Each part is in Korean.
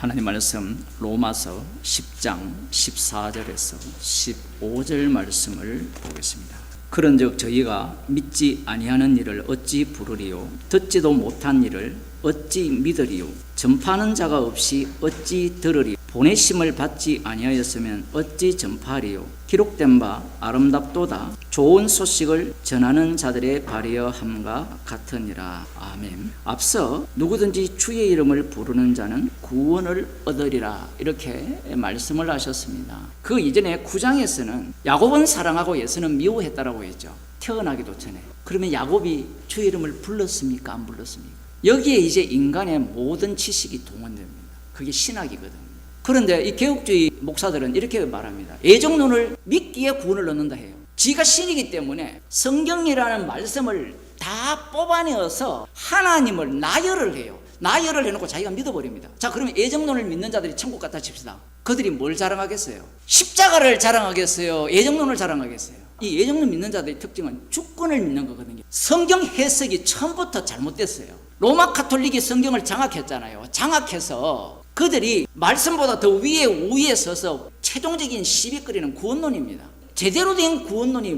하나님 말씀 로마서 10장 14절에서 15절 말씀을 보겠습니다. 그런즉 저희가 믿지 아니하는 일을 어찌 부르리요? 듣지도 못한 일을 어찌 믿으리요? 전파하는 자가 없이 어찌 들으리요? 보내심을 받지 아니하였으면 어찌 전파하리요? 기록된 바 아름답도다 좋은 소식을 전하는 자들의 발이여 함과 같으니라. 아멘. 앞서 누구든지 주의 이름을 부르는 자는 구원을 얻으리라 이렇게 말씀을 하셨습니다. 그 이전에 9장에서는 야곱은 사랑하고 에서는 미워했다라고 했죠. 태어나기도 전에. 그러면 야곱이 주의 이름을 불렀습니까? 안 불렀습니까? 여기에 이제 인간의 모든 지식이 동원됩니다. 그게 신학이거든요. 그런데 이 개혁주의 목사들은 이렇게 말합니다. 예정론을 믿기에 구원을 얻는다 해요. 지가 신이기 때문에 성경이라는 말씀을 다 뽑아내어서 하나님을 나열을 해요. 나열을 해놓고 자기가 믿어버립니다. 자, 그러면 예정론을 믿는 자들이 천국 갔다 칩시다. 그들이 뭘 자랑하겠어요? 십자가를 자랑하겠어요? 예정론을 자랑하겠어요? 이 예정론 믿는 자들의 특징은 주권을 믿는 거거든요. 성경 해석이 처음부터 잘못됐어요. 로마 카톨릭이 성경을 장악했잖아요. 장악해서 그들이 말씀보다 더 우위에 서서 최종적인 시비거리는 구원론입니다. 제대로 된 구원론이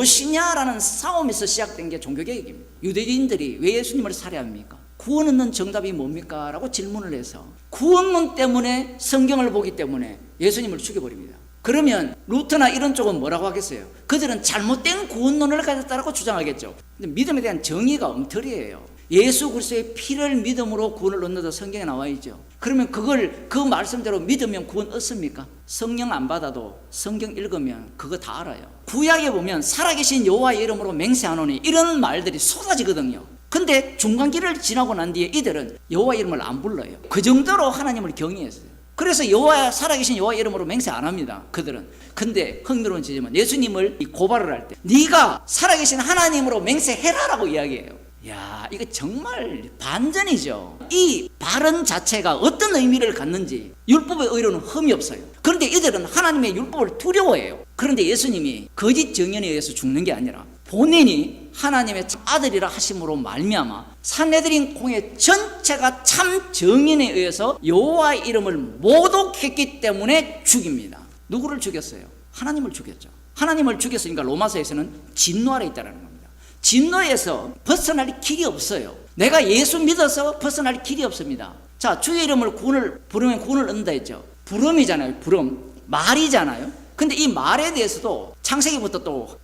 무엇이냐라는 싸움에서 시작된 게 종교개혁입니다. 유대인들이 왜 예수님을 살해합니까? 구원 얻는 정답이 뭡니까? 라고 질문을 해서 구원론 때문에 성경을 보기 때문에 예수님을 죽여버립니다. 그러면 루터나 이런 쪽은 뭐라고 하겠어요? 그들은 잘못된 구원론을 가졌다고 주장하겠죠. 근데 믿음에 대한 정의가 엉터리예요. 예수 그리스도의 피를 믿음으로 구원을 얻는다 성경에 나와 있죠. 그러면 그걸 그 말씀대로 믿으면 구원 얻습니까? 성령 안 받아도 성경 읽으면 그거 다 알아요. 구약에 보면 살아계신 여호와의 이름으로 맹세하노니 이런 말들이 쏟아지거든요. 근데 중간길을 지나고 난 뒤에 이들은 여호와의 이름을 안 불러요. 그 정도로 하나님을 경외했어요. 그래서 살아계신 여호와의 이름으로 맹세 안 합니다. 그들은. 근데 흥미로운 지점은 예수님을 고발을 할 때 네가 살아계신 하나님으로 맹세해라라고 이야기해요. 야, 이거 정말 반전이죠. 이 발언 자체가 어떤 의미를 갖는지 율법의 의로는 흠이 없어요. 그런데 이들은 하나님의 율법을 두려워해요. 그런데 예수님이 거짓 정언에 의해서 죽는 게 아니라 본인이 하나님의 아들이라 하심으로 말미암아 산헤드린 공회 전체가 참 정인에 의해서 여호와의 이름을 모독했기 때문에 죽입니다. 누구를 죽였어요? 하나님을 죽였죠. 하나님을 죽였으니까 로마서에서는 진노 아래 있다는 겁니다. 진노에서 벗어날 길이 없어요. 내가 예수 믿어서 벗어날 길이 없습니다. 자, 주의 이름을 부르면 구원을 얻는다 했죠. 부름이잖아요. 부름. 말이잖아요. 근데 이 말에 대해서도 창세기부터 또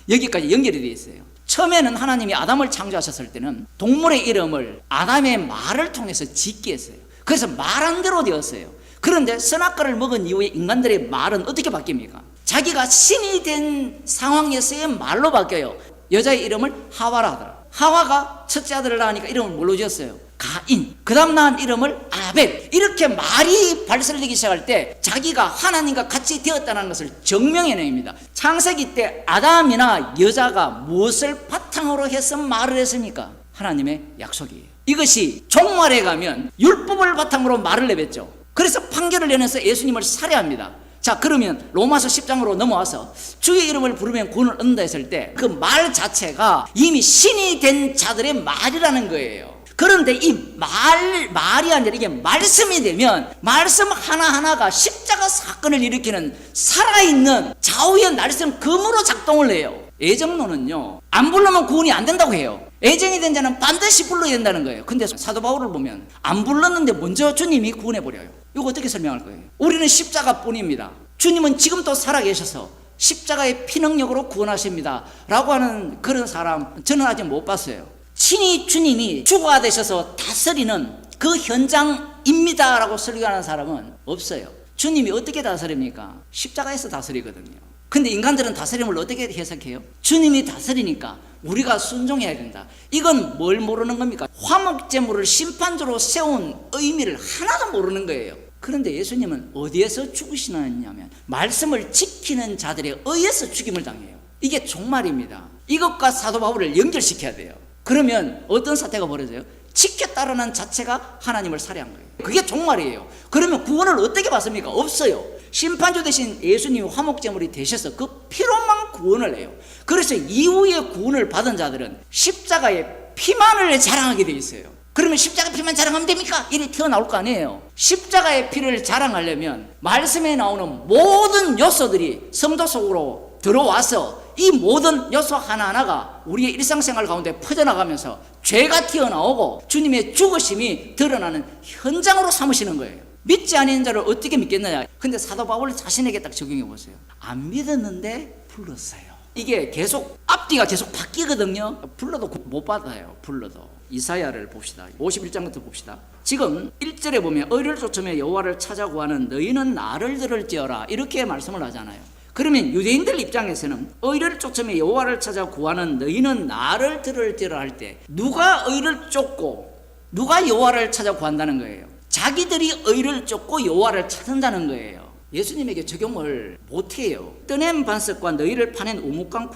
여기까지 연결이 되어 있어요. 처음에는 하나님이 아담을 창조하셨을 때는 동물의 이름을 아담의 말을 통해서 짓게 했어요. 그래서 말한 대로 되었어요. 그런데 선악과를 먹은 이후에 인간들의 말은 어떻게 바뀝니까? 자기가 신이 된 상황에서의 말로 바뀌어요. 여자의 이름을 하와라 하더라. 하와가 첫째 아들을 낳으니까 이름을 뭘로 지었어요? 가인. 그 다음 낳은 이름을 아벨. 이렇게 말이 발설되기 시작할 때 자기가 하나님과 같이 되었다는 것을 증명해냅니다. 창세기 때 아담이나 여자가 무엇을 바탕으로 해서 말을 했습니까? 하나님의 약속이에요. 이것이 종말에 가면 율법을 바탕으로 말을 내뱉죠. 그래서 판결을 내면서 예수님을 살해합니다. 자, 그러면 로마서 10장으로 넘어와서 주의 이름을 부르면 구원을 얻는다 했을 때 그 말 자체가 이미 신이 된 자들의 말이라는 거예요. 그런데 이 말이 아니라 이게 말씀이 되면 말씀 하나하나가 십자가 사건을 일으키는 살아있는 좌우의 날선 검으로 작동을 해요. 예정론은요, 안 부르면 구원이 안 된다고 해요. 예정이 된 자는 반드시 불러야 된다는 거예요. 근데 사도 바울을 보면 안 불렀는데 먼저 주님이 구원해버려요. 이거 어떻게 설명할 거예요? 우리는 십자가뿐입니다. 주님은 지금도 살아계셔서 십자가의 피능력으로 구원하십니다 라고 하는 그런 사람 저는 아직 못 봤어요. 친히 주님이 주가 되셔서 다스리는 그 현장입니다 라고 설교하는 사람은 없어요. 주님이 어떻게 다스립니까? 십자가에서 다스리거든요. 근데 인간들은 다스림을 어떻게 해석해요? 주님이 다스리니까 우리가 순종해야 된다. 이건 뭘 모르는 겁니까? 화목제물을 심판조로 세운 의미를 하나도 모르는 거예요. 그런데 예수님은 어디에서 죽으시느냐면 말씀을 지키는 자들에 의해서 죽임을 당해요. 이게 종말입니다. 이것과 사도 바울을 연결시켜야 돼요. 그러면 어떤 사태가 벌어져요? 지켰다라는 자체가 하나님을 살해한 거예요. 그게 종말이에요. 그러면 구원을 어떻게 받습니까? 없어요. 심판주 대신 예수님이 화목제물이 되셔서 그 피로만 구원을 해요. 그래서 이후에 구원을 받은 자들은 십자가의 피만을 자랑하게 돼 있어요. 그러면 십자가 피만 자랑하면 됩니까? 이리 튀어나올 거 아니에요. 십자가의 피를 자랑하려면 말씀에 나오는 모든 요소들이 성도 속으로 들어와서 이 모든 요소 하나하나가 우리의 일상생활 가운데 퍼져나가면서 죄가 튀어나오고 주님의 죽으심이 드러나는 현장으로 삼으시는 거예요. 믿지 않는 자를 어떻게 믿겠느냐. 근데 사도 바울 자신에게 딱 적용해 보세요. 안 믿었는데 불렀어요. 이게 계속 앞뒤가 계속 바뀌거든요. 불러도 못 받아요. 불러도. 이사야를 봅시다. 51장부터 봅시다. 지금 1절에 보면 의를 쫓으며 여호와를 찾아 구하는 너희는 나를 들을지어라 이렇게 말씀을 하잖아요. 그러면 유대인들 입장에서는 의를 쫓으며 여호와를 찾아 구하는 너희는 나를 들을지어라 할 때 누가 의를 쫓고 누가 여호와를 찾아 구한다는 거예요? 자기들이 의를 쫓고 여호와를 찾는다는 거예요. 예수님에게 적용을 못해요. 떠낸 반석과 너희를 파낸 우묵강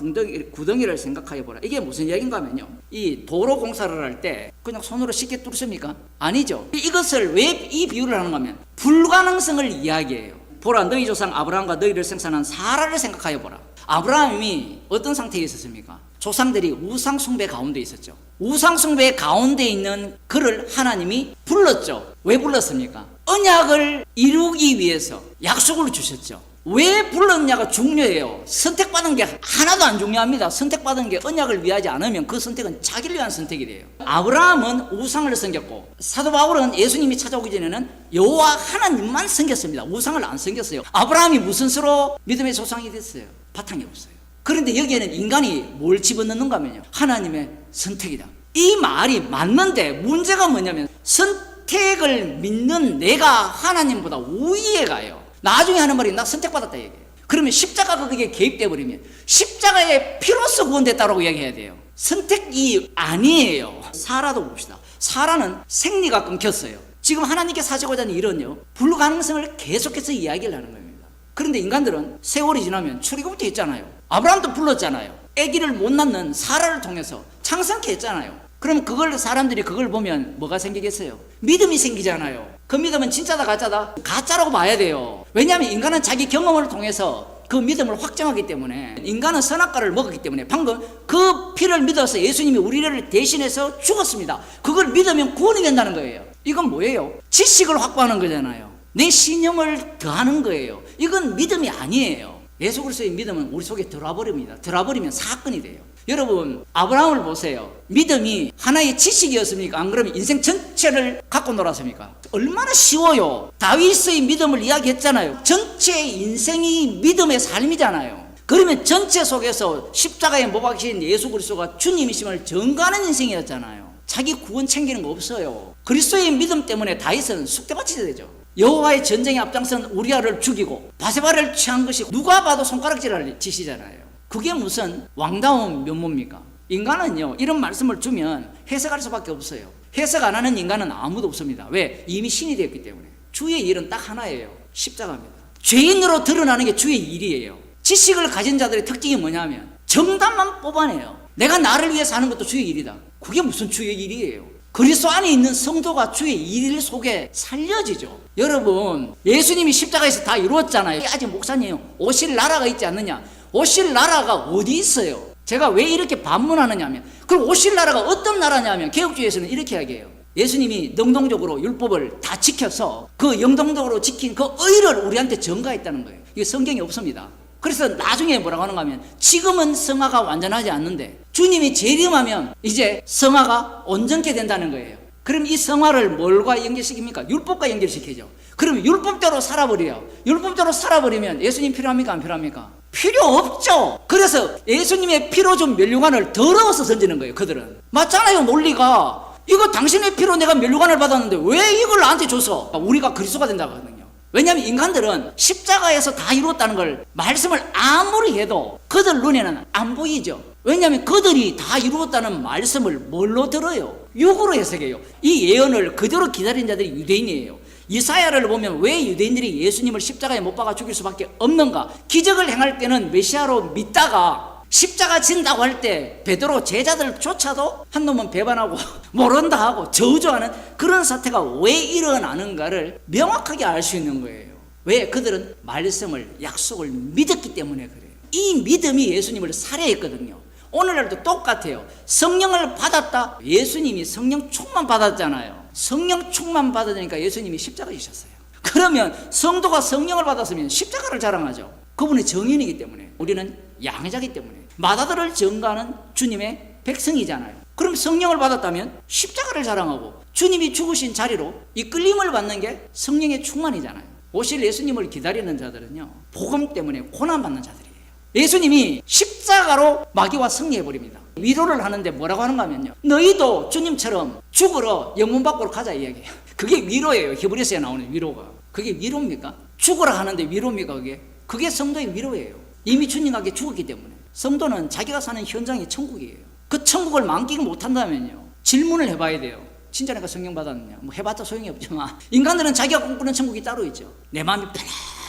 구덩이를 생각하여 보라. 이게 무슨 이야기인가 하면요, 이 도로 공사를 할 때 그냥 손으로 쉽게 뚫습니까? 아니죠. 이것을 왜 이 비유를 하는가 하면 불가능성을 이야기해요. 보라, 너희 조상 아브라함과 너희를 생산한 사라를 생각하여 보라. 아브라함이 어떤 상태에 있었습니까? 조상들이 우상 숭배 가운데 있었죠. 우상 숭배 가운데 있는 그를 하나님이 불렀죠. 왜 불렀습니까? 언약을 이루기 위해서 약속을 주셨죠. 왜 불렀냐가 중요해요. 선택받은 게 하나도 안 중요합니다. 선택받은 게 언약을 위하지 않으면 그 선택은 자기를 위한 선택이 돼요. 아브라함은 우상을 섬겼고 사도 바울은 예수님이 찾아오기 전에는 여호와 하나님만 섬겼습니다. 우상을 안 섬겼어요. 아브라함이 무슨 수로 믿음의 조상이 됐어요? 바탕이 없어요. 그런데 여기에는 인간이 뭘 집어넣는가 하면요, 하나님의 선택이다. 이 말이 맞는데 문제가 뭐냐면 선택을 믿는 내가 하나님보다 우위에 가요. 나중에 하는 말이 나 선택받았다 얘기해요. 그러면 십자가가 거기에 개입돼 버리면 십자가의 피로서 구원됐다라고 이야기해야 돼요. 선택이 아니에요. 사라도 봅시다. 사라는 생리가 끊겼어요. 지금 하나님께 사시고자 하는 일은요, 불가능성을 계속해서 이야기를 하는 겁니다. 그런데 인간들은 세월이 지나면 출애굽부터 했잖아요. 아브라함도 불렀잖아요. 아기를 못 낳는 사라를 통해서 창성케 했잖아요. 그럼 사람들이 그걸 보면 뭐가 생기겠어요? 믿음이 생기잖아요. 그 믿음은 진짜다 가짜다? 가짜라고 봐야 돼요. 왜냐하면 인간은 자기 경험을 통해서 그 믿음을 확정하기 때문에, 인간은 선악과를 먹었기 때문에, 방금 그 피를 믿어서 예수님이 우리를 대신해서 죽었습니다. 그걸 믿으면 구원이 된다는 거예요. 이건 뭐예요? 지식을 확보하는 거잖아요. 내 신념을 더하는 거예요. 이건 믿음이 아니에요. 예수 그리스도의 믿음은 우리 속에 들어와버립니다. 들어와버리면 사건이 돼요. 여러분, 아브라함을 보세요. 믿음이 하나의 지식이었습니까? 안 그러면 인생 전체를 갖고 놀았습니까? 얼마나 쉬워요. 다윗의 믿음을 이야기했잖아요. 전체 인생이 믿음의 삶이잖아요. 그러면 전체 속에서 십자가에 못 박히신 예수 그리스도가 주님이심을 전가하는 인생이었잖아요. 자기 구원 챙기는 거 없어요. 그리스도의 믿음 때문에 다윗은 쑥대밭이 되죠. 여호와의 전쟁에 앞장선 우리아를 죽이고 바세바를 취한 것이 누가 봐도 손가락질할 짓이잖아요. 그게 무슨 왕다운 면모입니까? 인간은요, 이런 말씀을 주면 해석할 수밖에 없어요. 해석 안 하는 인간은 아무도 없습니다. 왜? 이미 신이 되었기 때문에. 주의 일은 딱 하나예요. 십자가입니다. 죄인으로 드러나는 게 주의 일이에요. 지식을 가진 자들의 특징이 뭐냐면 정답만 뽑아내요. 내가 나를 위해 사는 것도 주의 일이다. 그게 무슨 주의 일이에요? 그리스도 안에 있는 성도가 주의 일 속에 살려지죠. 여러분, 예수님이 십자가에서 다 이루었잖아요. 아직 목사님, 오실 나라가 있지 않느냐? 오실 나라가 어디 있어요? 제가 왜 이렇게 반문하느냐 하면, 그럼 오실 나라가 어떤 나라냐면 개혁주의에서는 이렇게 이야기해요. 예수님이 능동적으로 율법을 다 지켜서 그 영동적으로 지킨 그 의를 우리한테 전가했다는 거예요. 이게 성경에 없습니다. 그래서 나중에 뭐라고 하는가 하면, 지금은 성화가 완전하지 않는데 주님이 재림하면 이제 성화가 온전케 된다는 거예요. 그럼 이 성화를 뭘과 연결시킵니까? 율법과 연결시키죠. 그럼 율법대로 살아버려요. 율법대로 살아버리면 예수님 필요합니까? 안 필요합니까? 필요 없죠. 그래서 예수님의 피로 좀 면류관을 더러워서 던지는 거예요. 그들은 맞잖아요. 논리가, 이거 당신의 피로 내가 면류관을 받았는데 왜 이걸 나한테 줘서 우리가 그리스도가 된다고 하거든요. 왜냐하면 인간들은 십자가에서 다 이루었다는 걸 말씀을 아무리 해도 그들 눈에는 안 보이죠. 왜냐하면 그들이 다 이루었다는 말씀을 뭘로 들어요? 육으로 해석해요. 이 예언을 그대로 기다린 자들이 유대인이에요. 이사야를 보면 왜 유대인들이 예수님을 십자가에 못 박아 죽일 수밖에 없는가? 기적을 행할 때는 메시아로 믿다가 십자가 진다고 할 때 베드로 제자들조차도 한 놈은 배반하고 모른다 하고 저주하는 그런 사태가 왜 일어나는가를 명확하게 알 수 있는 거예요. 왜? 그들은 말씀을, 약속을 믿었기 때문에 그래요. 이 믿음이 예수님을 살해했거든요. 오늘날도 똑같아요. 성령을 받았다. 예수님이 성령 충만 받았잖아요. 성령 충만 받으니까 예수님이 십자가 지셨어요. 그러면 성도가 성령을 받았으면 십자가를 자랑하죠. 그분이 정인이기 때문에, 우리는 양자이기 때문에, 마다들을 전가하는 주님의 백성이잖아요. 그럼 성령을 받았다면 십자가를 자랑하고 주님이 죽으신 자리로 이끌림을 받는 게 성령의 충만이잖아요. 오실 예수님을 기다리는 자들은요, 복음 때문에 고난받는 자들이에요. 예수님이 십자가로 마귀와 승리해버립니다. 위로를 하는데 뭐라고 하는가 하면요, 너희도 주님처럼 죽으러 영문 밖으로 가자 이야기예요. 그게 위로예요. 히브리서에 나오는 위로가. 그게 위로입니까? 죽으라 하는데 위로입니까? 그게 성도의 위로예요. 이미 주님에게 죽었기 때문에. 성도는 자기가 사는 현장이 천국이에요. 그 천국을 만끽 못한다면요, 질문을 해봐야 돼요. 진짜 내가 성령 받았느냐? 뭐 해봤자 소용이 없지만, 인간들은 자기가 꿈꾸는 천국이 따로 있죠. 내 마음이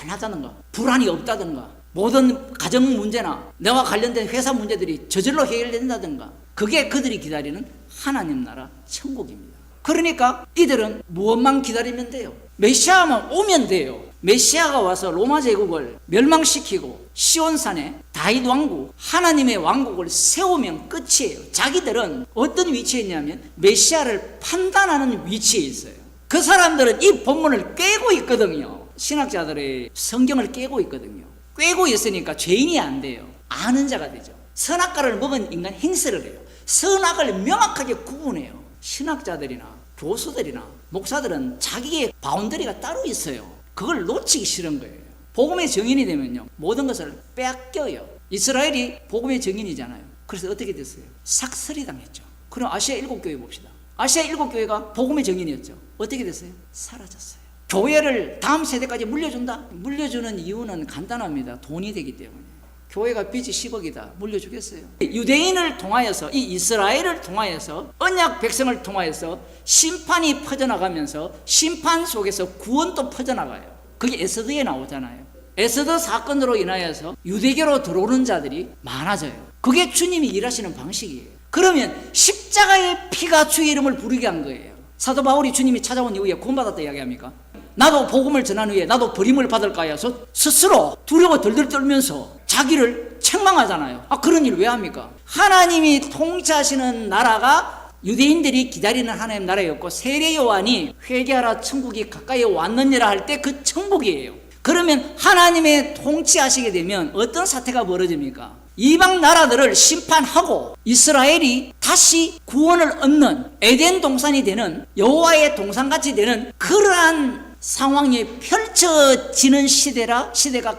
편안하다든가, 불안이 없다든가, 모든 가정 문제나 나와 관련된 회사 문제들이 저절로 해결된다든가, 그게 그들이 기다리는 하나님 나라 천국입니다. 그러니까 이들은 무엇만 기다리면 돼요? 메시아만 오면 돼요. 메시아가 와서 로마 제국을 멸망시키고 시온산에 다윗 왕국, 하나님의 왕국을 세우면 끝이에요. 자기들은 어떤 위치에 있냐면 메시아를 판단하는 위치에 있어요. 그 사람들은 이 본문을 꿰고 있거든요. 신학자들의 성경을 꿰고 있거든요. 꿰고 있으니까 죄인이 안 돼요. 아는 자가 되죠. 선악과를 먹은 인간 행세를 해요. 선악을 명확하게 구분해요. 신학자들이나 교수들이나 목사들은 자기의 바운더리가 따로 있어요. 그걸 놓치기 싫은 거예요. 복음의 증인이 되면요, 모든 것을 빼앗겨요. 이스라엘이 복음의 증인이잖아요. 그래서 어떻게 됐어요? 삭설이 당했죠. 그럼 아시아 7교회 봅시다. 아시아 7교회가 복음의 증인이었죠. 어떻게 됐어요? 사라졌어요. 교회를 다음 세대까지 물려준다? 물려주는 이유는 간단합니다. 돈이 되기 때문에. 교회가 빚이 10억이다. 물려주겠어요? 유대인을 통하여서, 이 이스라엘을 통하여서, 언약 백성을 통하여서 심판이 퍼져나가면서 심판 속에서 구원도 퍼져나가요. 그게 에스더에 나오잖아요. 에스더 사건으로 인하여서 유대교로 들어오는 자들이 많아져요. 그게 주님이 일하시는 방식이에요. 그러면 십자가의 피가 주의 이름을 부르게 한 거예요. 사도 바울이 주님이 찾아온 이후에 구원받았다 이야기합니까? 나도 복음을 전한 후에 나도 버림을 받을까 해서 스스로 두려워 덜덜 떨면서 자기를 책망하잖아요. 그런 일 왜 합니까? 하나님이 통치하시는 나라가 유대인들이 기다리는 하나님 나라였고, 세례 요한이 회개하라 천국이 가까이 왔느니라 할 때 그 천국이에요. 그러면 하나님의 통치하시게 되면 어떤 사태가 벌어집니까? 이방 나라들을 심판하고 이스라엘이 다시 구원을 얻는 에덴 동산이 되는, 여호와의 동산같이 되는 그러한 상황이 펼쳐지는 시대가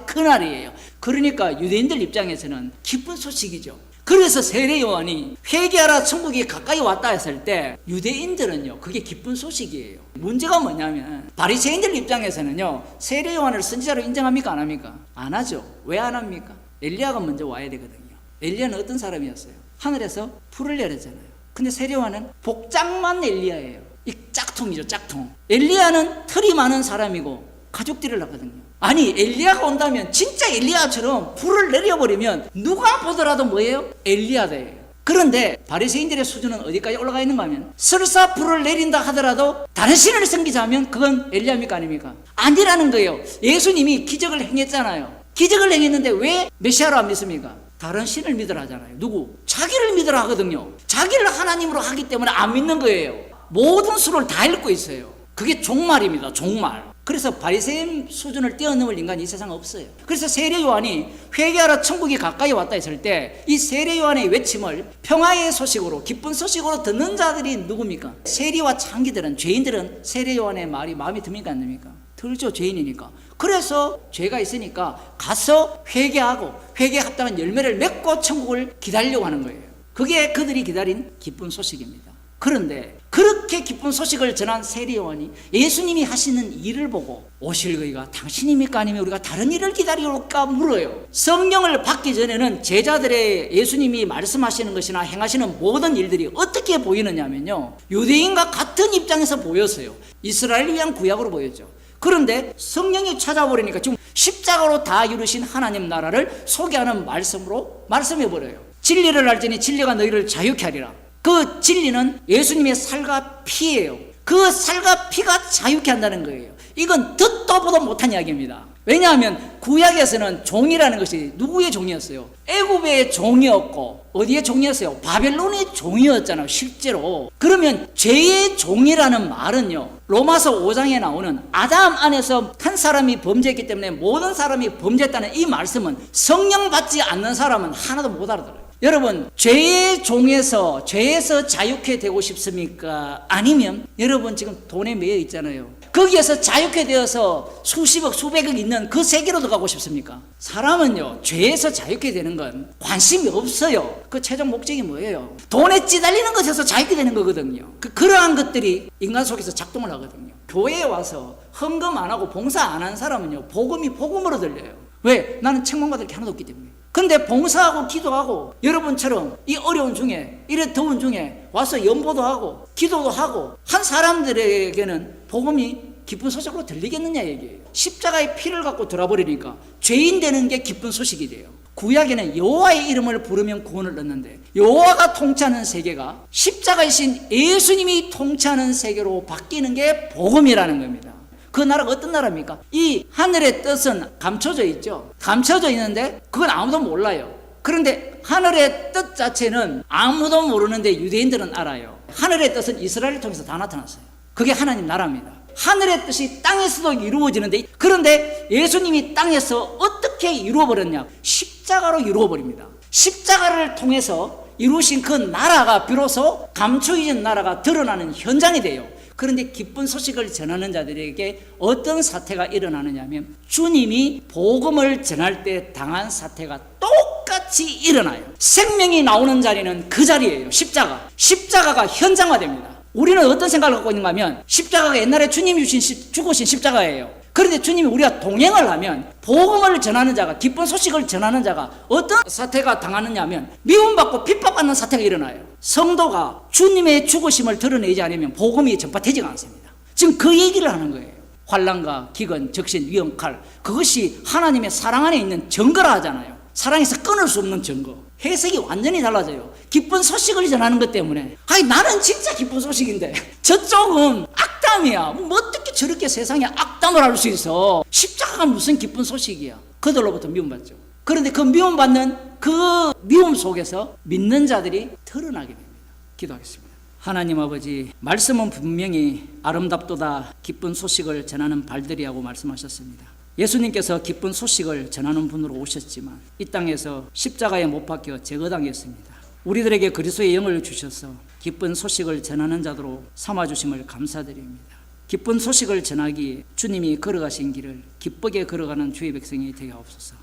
그날이에요. 그러니까 유대인들 입장에서는 기쁜 소식이죠. 그래서 세례 요한이 회개하라 천국이 가까이 왔다 했을 때 유대인들은요, 그게 기쁜 소식이에요. 문제가 뭐냐면 바리새인들 입장에서는요, 세례 요한을 선지자로 인정합니까? 안 합니까? 안 하죠. 왜 안 합니까? 엘리야가 먼저 와야 되거든요. 엘리야는 어떤 사람이었어요? 하늘에서 불을 내렸잖아요. 근데 세례 요한은 복장만 엘리야예요. 이 짝퉁이죠, 짝퉁. 엘리야는 털이 많은 사람이고 가죽띠를 하거든요. 아니, 엘리야가 온다면 진짜 엘리야처럼 불을 내려버리면 누가 보더라도 뭐예요? 엘리야다예요. 그런데 바리새인들의 수준은 어디까지 올라가 있는가 하면, 설사 불을 내린다 하더라도 다른 신을 섬기자 하면 그건 엘리야입니까? 아닙니까? 아니라는 거예요. 예수님이 기적을 행했잖아요. 기적을 행했는데 왜 메시아로 안 믿습니까? 다른 신을 믿으라 하잖아요. 누구? 자기를 믿으라 하거든요. 자기를 하나님으로 하기 때문에 안 믿는 거예요. 모든 수를 다 읽고 있어요. 그게 종말입니다. 종말. 그래서 바리새인 수준을 뛰어넘을 인간이 이 세상에 없어요. 그래서 세례 요한이 회개하라 천국이 가까이 왔다 했을 때 이 세례 요한의 외침을 평화의 소식으로, 기쁜 소식으로 듣는 자들이 누굽니까? 세리와 창기들은, 죄인들은 세례 요한의 말이 마음에 듭니까? 안 듭니까? 들죠. 죄인이니까. 그래서 죄가 있으니까 가서 회개하고 회개에 합당한 열매를 맺고 천국을 기다리려고 하는 거예요. 그게 그들이 기다린 기쁜 소식입니다. 그런데 그렇게 기쁜 소식을 전한 세례 요한이 예수님이 하시는 일을 보고 오실 그이가 당신입니까? 아니면 우리가 다른 일을 기다릴까 물어요. 성령을 받기 전에는 제자들의 예수님이 말씀하시는 것이나 행하시는 모든 일들이 어떻게 보이느냐면요, 유대인과 같은 입장에서 보였어요. 이스라엘을 위한 구약으로 보였죠. 그런데 성령이 찾아버리니까 지금 십자가로 다 이루신 하나님 나라를 소개하는 말씀으로 말씀해버려요. 진리를 알지니 진리가 너희를 자유케 하리라. 그 진리는 예수님의 살과 피예요. 그 살과 피가 자유케 한다는 거예요. 이건 듣도 보도 못한 이야기입니다. 왜냐하면 구약에서는 종이라는 것이 누구의 종이었어요? 애굽의 종이었고 어디의 종이었어요? 바벨론의 종이었잖아요, 실제로. 그러면 죄의 종이라는 말은요, 로마서 5장에 나오는 아담 안에서 한 사람이 범죄했기 때문에 모든 사람이 범죄했다는 이 말씀은 성령 받지 않는 사람은 하나도 못 알아들어요. 여러분, 죄의 종에서 죄에서 자유케 되고 싶습니까? 아니면 여러분 지금 돈에 매여 있잖아요. 거기에서 자유케 되어서 수십억 수백억 있는 그 세계로 들어가고 싶습니까? 사람은요, 죄에서 자유케 되는 건 관심이 없어요. 그 최종 목적이 뭐예요? 돈에 찌달리는 것에서 자유케 되는 거거든요. 그러한 것들이 인간 속에서 작동을 하거든요. 교회에 와서 헌금 안 하고 봉사 안 한 사람은요, 복음이 복음으로 들려요. 왜? 나는 책망받을 게 하나도 없기 때문에. 근데 봉사하고 기도하고 여러분처럼 이 어려운 중에, 이래 더운 중에 와서 연보도 하고 기도도 하고 한 사람들에게는 복음이 기쁜 소식으로 들리겠느냐 얘기예요. 십자가의 피를 갖고 돌아버리니까 죄인 되는 게 기쁜 소식이 돼요. 구약에는 여호와의 이름을 부르면 구원을 얻는데, 여호와가 통치하는 세계가 십자가이신 예수님이 통치하는 세계로 바뀌는 게 복음이라는 겁니다. 그 나라가 어떤 나라입니까? 이 하늘의 뜻은 감춰져 있죠. 감춰져 있는데 그건 아무도 몰라요. 그런데 하늘의 뜻 자체는 아무도 모르는데 유대인들은 알아요. 하늘의 뜻은 이스라엘을 통해서 다 나타났어요. 그게 하나님 나라입니다. 하늘의 뜻이 땅에서도 이루어지는데, 그런데 예수님이 땅에서 어떻게 이루어버렸냐? 십자가로 이루어버립니다. 십자가를 통해서 이루신 그 나라가 비로소 감춰진 나라가 드러나는 현장이 돼요. 그런데 기쁜 소식을 전하는 자들에게 어떤 사태가 일어나느냐 하면, 주님이 복음을 전할 때 당한 사태가 똑같이 일어나요. 생명이 나오는 자리는 그 자리예요. 십자가가 현장화됩니다. 우리는 어떤 생각을 갖고 있는가 하면, 십자가가 옛날에 주님이 죽으신 십자가예요. 그런데 주님이 우리가 동행을 하면 복음을 전하는 자가, 기쁜 소식을 전하는 자가 어떤 사태가 당하느냐 하면 미움받고 핍박받는 사태가 일어나요. 성도가 주님의 죽으심을 드러내지 않으면 복음이 전파되지가 않습니다. 지금 그 얘기를 하는 거예요. 환난과 기근, 적신, 위험, 칼, 그것이 하나님의 사랑 안에 있는 증거라 하잖아요. 사랑에서 끊을 수 없는 증거. 해석이 완전히 달라져요. 기쁜 소식을 전하는 것 때문에. 아니, 나는 진짜 기쁜 소식인데 저쪽은 악담이야. 뭐 어떻게 저렇게 세상에 악담을 할 수 있어? 십자가가 무슨 기쁜 소식이야? 그들로부터 미움받죠. 그런데 그 미움받는 그 미움 속에서 믿는 자들이 드러나게 됩니다. 기도하겠습니다. 하나님 아버지, 말씀은 분명히 아름답도다 기쁜 소식을 전하는 발들이라고 말씀하셨습니다. 예수님께서 기쁜 소식을 전하는 분으로 오셨지만 이 땅에서 십자가에 못 박혀 제거당했습니다. 우리들에게 그리스도의 영을 주셔서 기쁜 소식을 전하는 자로 삼아주심을 감사드립니다. 기쁜 소식을 전하기에 주님이 걸어가신 길을 기쁘게 걸어가는 주의 백성이 되게 하옵소서.